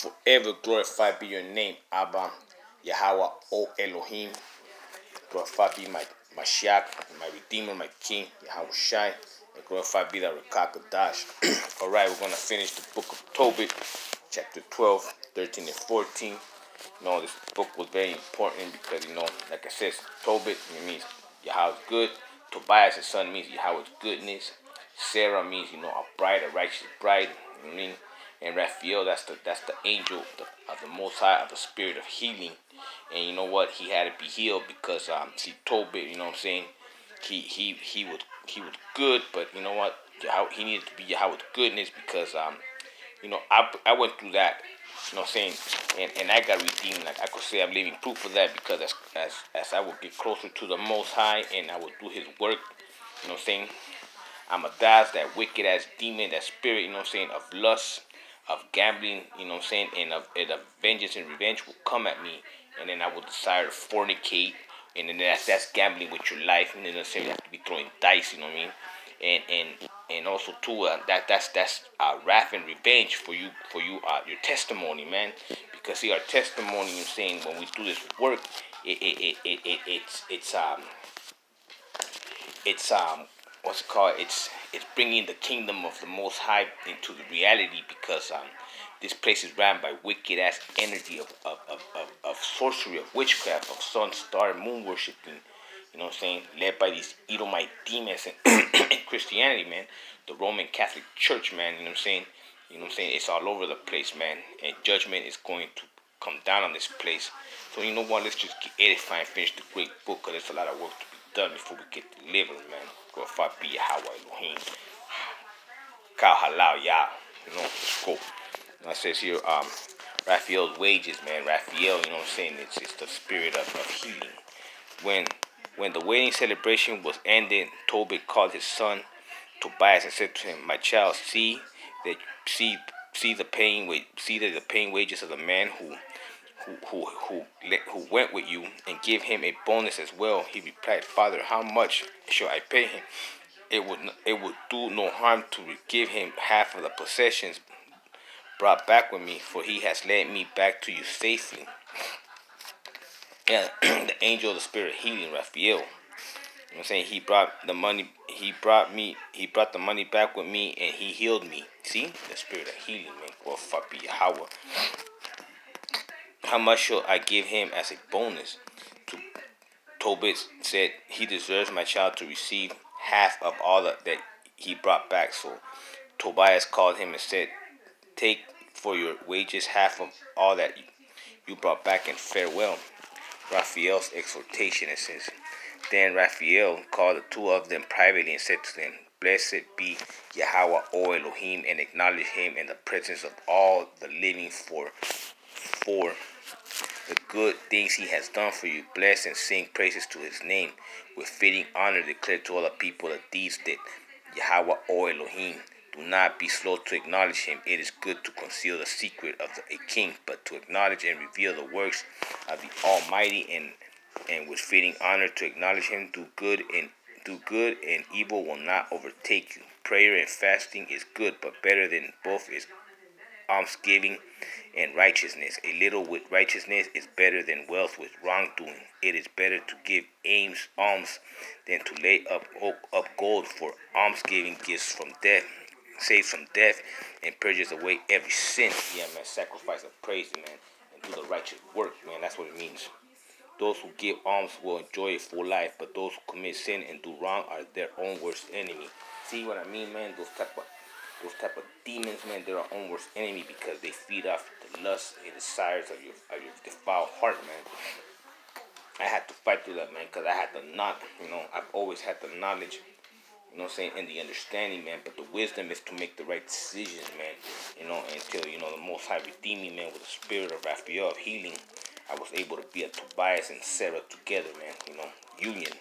Forever glorified be your name, Abba, Yahawah, O Elohim. Glorified be my Mashiach, my Redeemer, my King, Yahweh Shai. And glorified be the Rakakadash. Alright, we're going to finish the book of Tobit, chapter 12, 13 and 14. This book was very important because, like I said, Tobit, it means Yahweh's good. Tobias, his son, means Yahweh's goodness. Sarah means, a bride, a righteous bride. You know what I mean? And Raphael, that's the angel of the Most High, of the spirit of healing. And you know what? He had to be healed because see, Tobit, you know what I'm saying? He was good, but you know what? He needed to be Yahweh's goodness because I went through that. You know what I'm saying? And I got redeemed. Like I could say I'm living proof of that because as I would get closer to the Most High and I would do His work, you know what I'm saying? I'm a that wicked ass demon, that spirit, you know what I'm saying, of lust, of gambling, you know what I'm saying, and of vengeance and revenge will come at me, and then I will desire to fornicate, and then that's gambling with your life, and then you have to be throwing dice, you know what I mean, and also too that's wrath and revenge for you your testimony, man, because see our testimony, you know what I'm saying, when we do this work, it's what's it called? It's bringing the kingdom of the Most High into the reality because this place is ran by wicked ass energy of sorcery, of witchcraft, of sun, star, moon worshiping. You know what I'm saying? Led by these Edomite demons and Christianity, man. The Roman Catholic Church, man. You know what I'm saying? It's all over the place, man. And judgment is going to come down on this place. So you know what? Let's just get edifying and finish the great book because there's a lot of work to be done before we get delivered, man. Glorified be Yahawah Elohim. Kal halal Yah. Let's go. It says here, Raphael's wages, man. Raphael, you know what I'm saying? It's the spirit of healing. When the wedding celebration was ended, Tobit called his son Tobias and said to him, "My child, see that the paying wages of the man who went with you, and give him a bonus as well." He replied, "Father, how much shall I pay him? It would do no harm to give him half of the possessions brought back with me, for he has led me back to you safely." And the angel of the spirit of healing, Raphael, you know what I'm saying, he brought the money back with me, and he healed me. See, the spirit of healing, man. Glorified be Yahawah. How much shall I give him as a bonus? Tobit said, "He deserves, my child, to receive half of all that he brought back." So Tobias called him and said, "Take for your wages half of all that you brought back, and farewell." Raphael's exhortation, it says. Then Raphael called the two of them privately and said to them, "Blessed be Yahawah, O Elohim, and acknowledge him in the presence of all the living for the good things he has done for you. Bless and sing praises to his name. With fitting honor declare to all the people the deeds that Yahawah, O Elohim. Do not be slow to acknowledge him. It is good to conceal the secret of a king, but to acknowledge and reveal the works of the Almighty, and with fitting honor to acknowledge him. Do good, and evil will not overtake you. Prayer and fasting is good, but better than both is almsgiving and righteousness. A little with righteousness is better than wealth with wrongdoing. It is better to give alms than to lay up gold, for almsgiving saves from death, and purges away every sin. Yeah, man, sacrifice of praise, man, and do the righteous work, man. That's what it means. Those who give alms will enjoy a full life, but those who commit sin and do wrong are their own worst enemy. See what I mean, man? Those type of demons, man, they're our own worst enemy because they feed off the lust and desires of your defiled heart, man. I had to fight through that, man, because I had the I've always had the knowledge, you know what I'm saying, and the understanding, man, but the wisdom is to make the right decisions, man, until, the Most High redeemed me, man, with the spirit of Raphael of healing. I was able to be a Tobias and Sarah together, man, union.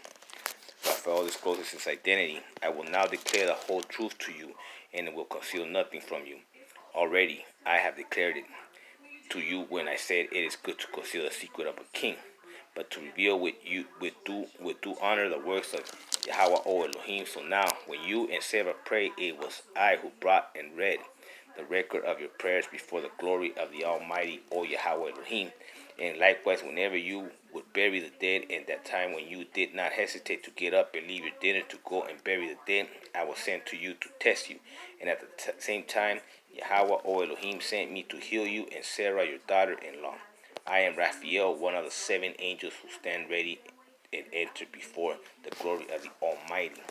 Raphael discloses his identity. "I will now declare the whole truth to you, and it will conceal nothing from you. Already I have declared it to you when I said it is good to conceal the secret of a king, but to reveal with due honor the works of Yahawah, O Elohim. So now, when you and Sarah prayed, it was I who brought and read the record of your prayers before the glory of the Almighty, O Yahawah Elohim. And likewise, whenever you would bury the dead, in that time when you did not hesitate to get up and leave your dinner to go and bury the dead, I was sent to you to test you. And at the same time, Yahawah, O Elohim, sent me to heal you and Sarah, your daughter-in-law. I am Raphael, one of the 7 angels who stand ready and enter before the glory of the Almighty.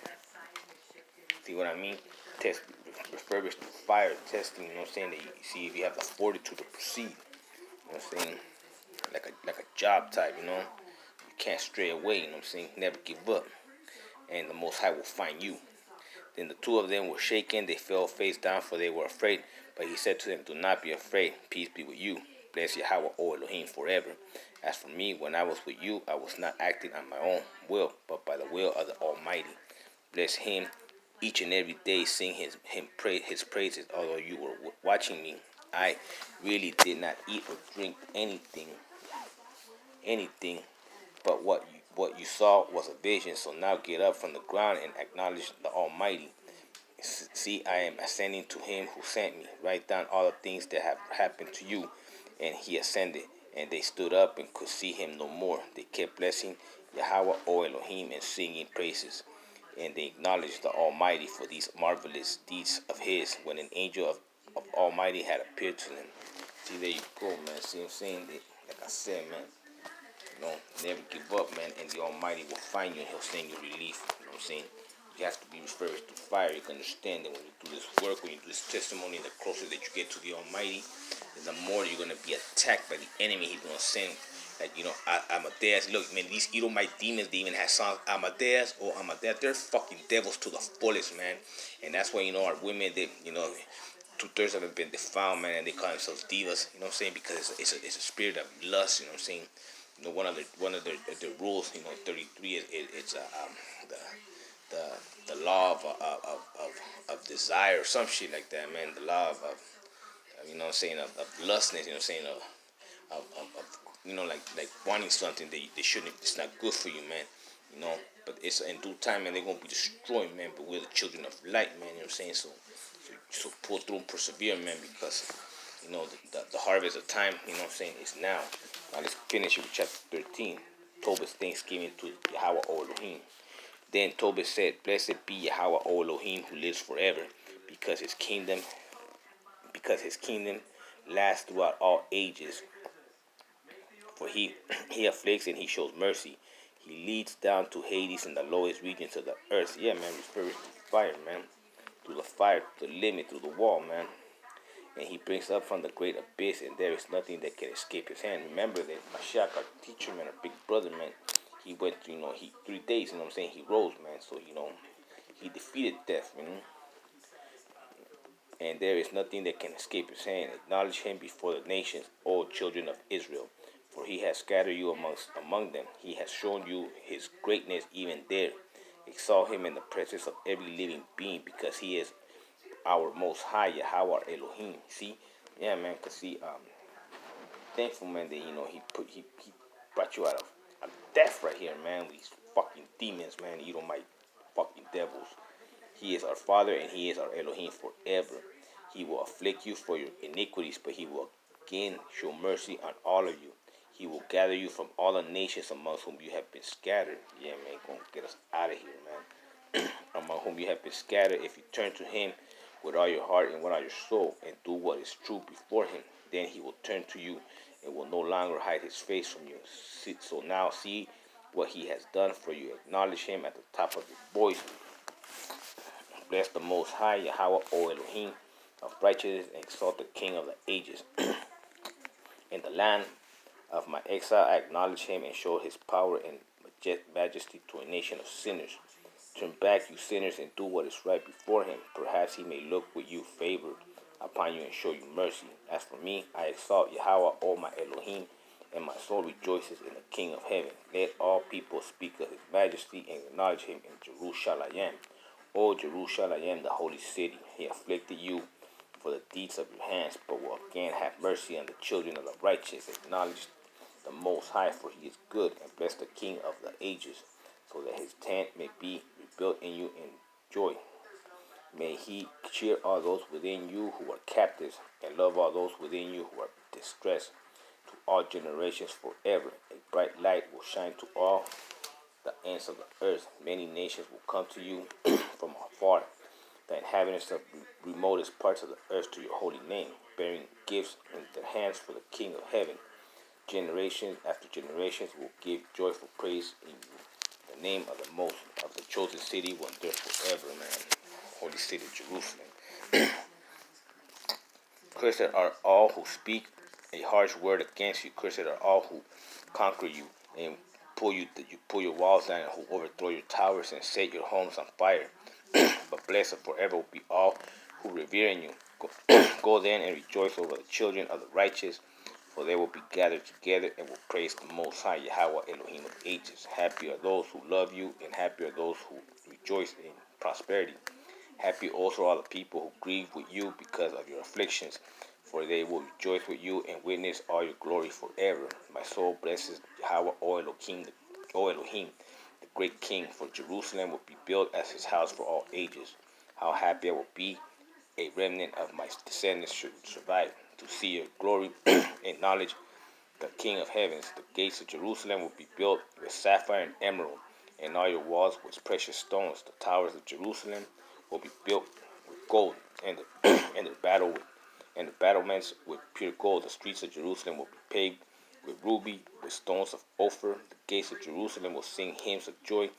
See what I mean? Test, refurbish the fire, testing, you know what I'm saying? That you see if you have the fortitude to proceed. You know what I'm saying? Like a job type, you know? You can't stray away, you know what I'm saying? Never give up. And the Most High will find you. Then the 2 of them were shaken, they fell face down, for they were afraid. But he said to them, do not be afraid, peace be with you. Bless Yahawah, O Elohim, forever. As for me, when I was with you, I was not acting on my own will, but by the will of the Almighty. Bless him each and every day, sing his praises. Although you were watching me, I really did not eat or drink anything, but what you saw was a vision. So now get up from the ground and acknowledge the Almighty. See, I am ascending to him who sent me. Write down all the things that have happened to you. And he ascended, and they stood up and could see him no more. They kept blessing Yahawah, O Elohim, and singing praises. And they acknowledged the Almighty for these marvelous deeds of his, when an angel of Almighty had appeared to them. See, there you go, man. See what I'm saying? Like I said, man, you know, never give up, man, and the Almighty will find you and he'll send you relief. You know what I'm saying? You have to be referred to fire. You can understand that when you do this work, when you do this testimony, the closer that you get to the Almighty, the more you're going to be attacked by the enemy. He's going to send, like, you know, Amadeus. Look, man, these Edomite demons, they even have songs, Amadeus or Amadeus. They're fucking devils to the fullest, man. And that's why, you know, our women, they, you know, 2/3 of them have been defiled, man, and they call themselves divas. You know what I'm saying? Because it's a spirit of lust. You know what I'm saying? You know, one of the rules, you know, 33 it's the law of desire or some shit like that, man. The law of you know what I'm saying, of lustness, you know what I'm saying, of you know, like wanting something that they shouldn't, it's not good for you, man, you know. But it's in due time, man, they're gonna be destroyed, man. But we're the children of light, man, you know what I'm saying. So pull through and persevere, man, because you know the harvest of time, you know what I'm saying, is now. Now let's finish with chapter 13. Tobit's thanksgiving to Yahawah, O Elohim. Then Tobit said, blessed be Yahawah, O Elohim, who lives forever, because his kingdom lasts throughout all ages. For he afflicts and he shows mercy. He leads down to Hades and the lowest regions of the earth. Yeah, man, refers to fire, man. Through the fire, to the limit, through the wall, man. And he brings up from the great abyss, and there is nothing that can escape his hand. Remember that Mashiach, our teacher, man, our big brother, man, he went through, you know, 3 days, you know what I'm saying, he rose, man. So, you know, he defeated death, you know. And there is nothing that can escape his hand. Acknowledge him before the nations, O children of Israel. For he has scattered you among them. He has shown you his greatness even there. Exalt him in the presence of every living being, because he is our most high, Yahawah Elohim. See? Yeah, man, because see, thankful, man, that, you know, he brought you out of death right here, man, with these fucking demons, man. You don't mind fucking devils. He is our Father, and he is our Elohim forever. He will afflict you for your iniquities, but he will again show mercy on all of you. He will gather you from all the nations amongst whom you have been scattered. Yeah, man, gonna get us out of here, man. Among whom you have been scattered, if you turn to him with all your heart and with all your soul, and do what is true before him, then he will turn to you and will no longer hide his face from you. So now see what he has done for you. Acknowledge him at the top of your voice. Bless the Most High, Yahawah, O Elohim, of righteousness, and exalt the King of the ages. In the land of my exile, I acknowledge him and show his power and majesty to a nation of sinners. Turn back, you sinners, and do what is right before him. Perhaps he may look with you favor upon you and show you mercy. As for me, I exalt Yahawah, O my Elohim, and my soul rejoices in the King of heaven. Let all people speak of his majesty and acknowledge him in Jerusalem. O Jerusalem, the holy city. He afflicted you for the deeds of your hands, but will again have mercy on the children of the righteous. Acknowledge the Most High, for he is good, and bless the King of the ages, so that his tent may be rebuilt in you in joy. May he cheer all those within you who are captives, and love all those within you who are distressed. To all generations forever, a bright light will shine to all the ends of the earth. Many nations will come to you from afar, the inhabitants of the remotest parts of the earth, to your holy name, bearing gifts in their hands for the King of heaven. Generations after generations will give joyful praise in you. The name of the most of the chosen city will endure forever, man. Holy city Jerusalem. Cursed are all who speak a harsh word against you. Cursed are all who conquer you and pull your walls down, and who overthrow your towers and set your homes on fire. But blessed forever will be all who revere in you. Go then and rejoice over the children of the righteous, for they will be gathered together and will praise the Most High, Yahawah, Elohim of ages. Happy are those who love you, and happy are those who rejoice in prosperity. Happy also are the people who grieve with you because of your afflictions, for they will rejoice with you and witness all your glory forever. My soul blesses Yahawah, O Elohim, the great King, for Jerusalem will be built as his house for all ages. How happy I will be, a remnant of my descendants should survive, to see your glory and acknowledge the King of heavens. The gates of Jerusalem will be built with sapphire and emerald, and all your walls with precious stones. The towers of Jerusalem will be built with gold, and the battlements with pure gold. The streets of Jerusalem will be paved with ruby, with stones of Ophir. The gates of Jerusalem will sing hymns of joy,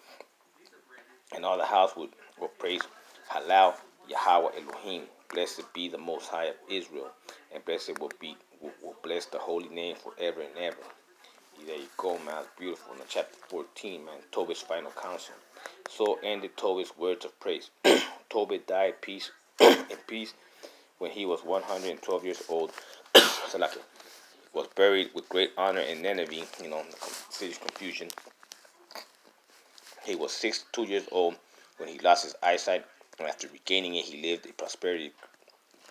and all the house will praise Halal, Yahawah Elohim. Blessed be the Most High of Israel, and blessed will bless the holy name forever and ever. There you go, man. It's beautiful. In chapter 14, man, Tobit's final counsel. So ended Tobit's words of praise. Tobit died in peace when he was 112 years old. So like it was buried with great honor in Nineveh, the city's confusion. He was 62 years old when he lost his eyesight, and after regaining it, he lived a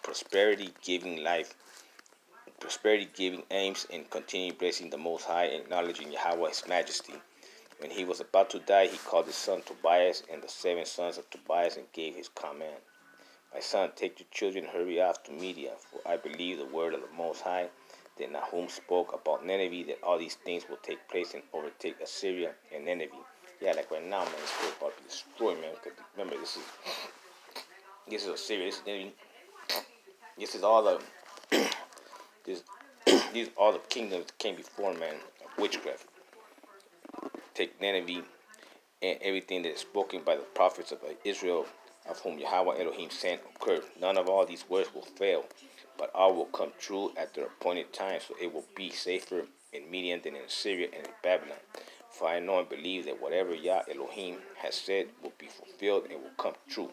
prosperity-giving aims, and continued blessing the Most High and acknowledging Yahawah His Majesty. When he was about to die, he called his son Tobias and the 7 sons of Tobias and gave his command. My son, take your children, hurry off to Media, for I believe the word of the Most High, that Nahum spoke about Nineveh, that all these things will take place and overtake Assyria and Nineveh. Yeah, like right now, man, it's still about to be destroyed, man. Because remember, this is Assyria. This is Nineveh. This is all the these are all the kingdoms that came before, man, of witchcraft. Take Nineveh and everything that is spoken by the prophets of Israel, of whom Yahawah Elohim sent, occurred. None of all these words will fail, but all will come true at their appointed time, so it will be safer in Midian than in Assyria and in Babylon. For I know and believe that whatever Yah Elohim has said will be fulfilled and will come true.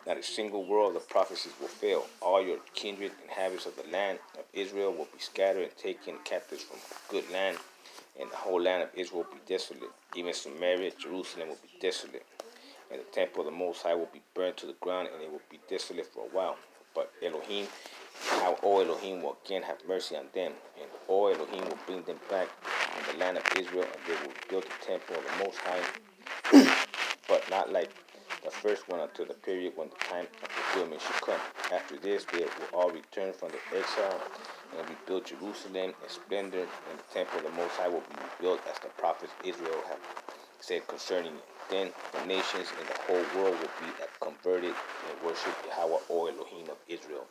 Not a single word of the prophecies will fail. All your kindred inhabitants of the land of Israel will be scattered and taken captives from good land, and the whole land of Israel will be desolate. Even Samaria, Jerusalem will be desolate, and the temple of the Most High will be burned to the ground, and it will be desolate for a while. But Elohim, how Elohim will again have mercy on them, and Elohim will bring them back in the land of Israel, and they will build the temple of the Most High, but not like the first one until the period when the time of fulfillment should come. After this, they will all return from their exile and rebuild Jerusalem in splendor, and the temple of the Most High will be rebuilt as the prophets Israel have said concerning it. Then the nations in the whole world will be converted and worship Yahawah, O Elohim of Israel.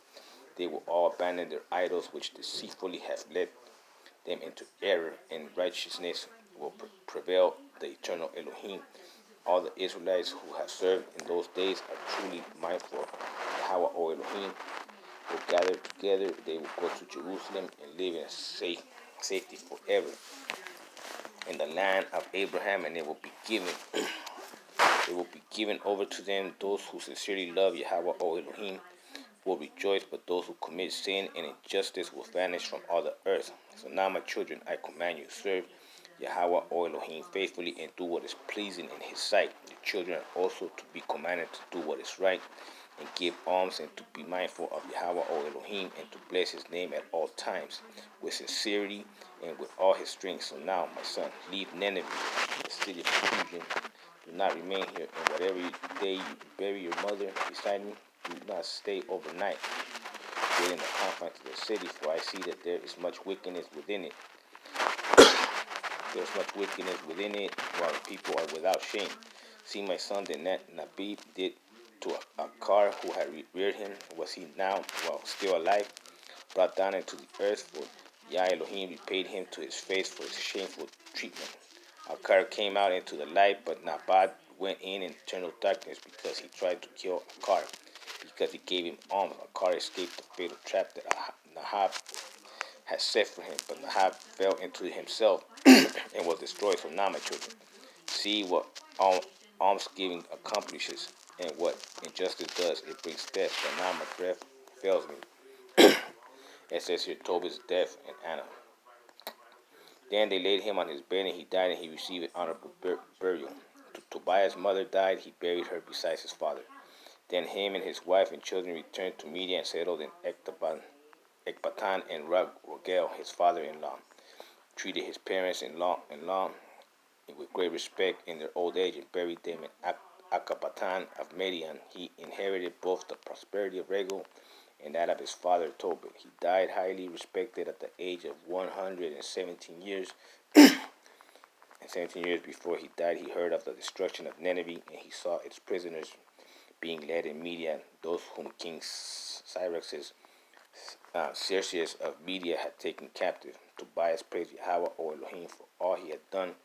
They will all abandon their idols, which deceitfully have led them into error, and righteousness will prevail, the eternal Elohim. All the Israelites who have served in those days are truly mindful of Yahawah, O Elohim, will gather together. They will go to Jerusalem and live in safety forever in the land of Abraham, and it will be given over to them. Those who sincerely love Yahawah, O Elohim, will rejoice, but those who commit sin and injustice will vanish from all the earth. So now, my children, I command you, serve Yahawah, O Elohim, faithfully, and do what is pleasing in his sight. Your children are also to be commanded to do what is right, and give alms, and to be mindful of Yahawah, O Elohim, and to bless his name at all times, with sincerity and with all his strength. So now, my son, leave Nineveh, the city of confusion. Do not remain here, and whatever day you bury your mother beside me, do not stay overnight within the confines of the city, for I see that there is much wickedness within it. There is much wickedness within it, while the people are without shame. See, my son, the Nabib did to Akar, who had reared him. Was he now, while still alive, brought down into the earth? For Yah Elohim repaid him to his face for his shameful treatment. Akar came out into the light, but Nabad went in eternal darkness because he tried to kill Akar. Because he gave him alms, Akar escaped the fatal trap that Nahab had set for him, but Nahab fell into himself and was destroyed. So now, my children, see what almsgiving accomplishes, and what injustice does. It brings death, but now my breath fails me. It says here, Tobit's death and Anna. Then they laid him on his bed, and he died, and he received honorable burial. Tobiah's mother died. He buried her beside his father. Then him and his wife and children returned to Media and settled in Ecbatan, and Rogel, his father-in-law, treated his parents-in-law with great respect in their old age and buried them in Akabatan of Median. He inherited both the prosperity of Regel and that of his father Tobit. He died highly respected at the age of 117 years. And 17 years before he died, he heard of the destruction of Nineveh, and he saw its prisoners being led in Media, those whom King Cyrex's Xerxes of Media had taken captive. Tobias praised Yahawah, O Elohim, for all he had done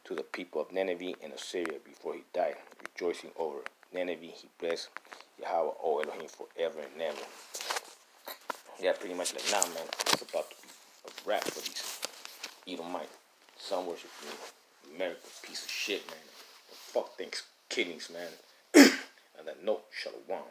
to the people of Nineveh and Assyria before he died. Rejoicing over Nineveh, he blessed Yahawah, O Elohim, forever and ever. Yeah, pretty much like, nah, man, it's about to be a wrap for these Edomite sun worshiping America piece of shit, man. Fuck Thanksgivings, man. On that note, shalom.